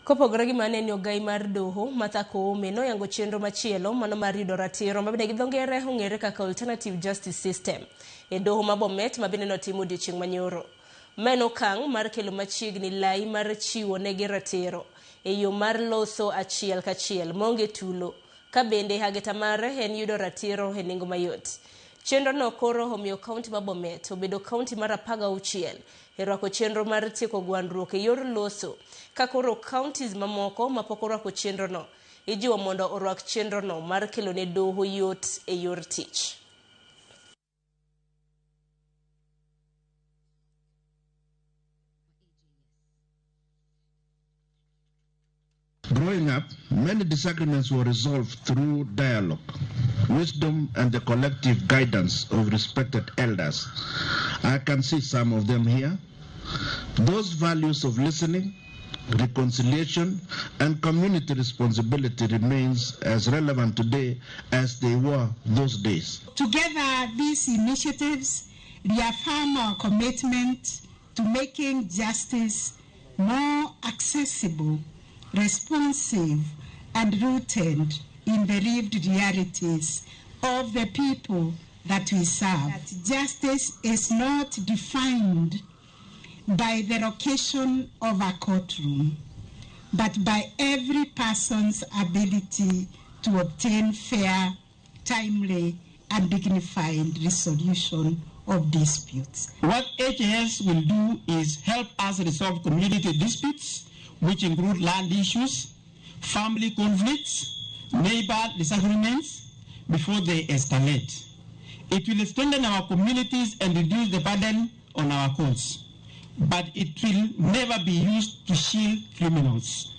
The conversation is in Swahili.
Kopogore gi mane ni Ogai mar doho Martha Koome noyango chenro machielo mano mar yudo ratiro mabende gi dho ngere ong'ere kaka alternative justice system e doho ma Bomet mabende notimo odiechieng' manyoro. Mano okang' mar kelo machiegni lai mar chiwo negi ratiro e yo mar loso achiel kachiel maonge tulo, ka bende ageta mare en yudo ratiro e nengo mayot. Chenro no koro omiyo kaunti ma Bomet obedo kaunti mar 16 e rwako chenro mar tieko gwandruok e yor loso, ka koro kauntis mamoko mapok orwako chenro no ijiwo mondo orwak chenro no mar kelo ne doho yot e yor tich. Growing up, many disagreements were resolved through dialogue, wisdom, and the collective guidance of respected elders. I can see some of them here. Those values of listening, reconciliation, and community responsibility remains as relevant today as they were those days. Together, these initiatives reaffirm our commitment to making justice more accessible, responsive, and rooted in the lived realities of the people that we serve. That justice is not defined by the location of a courtroom, but by every person's ability to obtain fair, timely, and dignified resolution of disputes. What HAS will do is help us resolve community disputes, which include land issues, family conflicts, neighbor disagreements, before they escalate. It will strengthen our communities and reduce the burden on our courts, but it will never be used to shield criminals.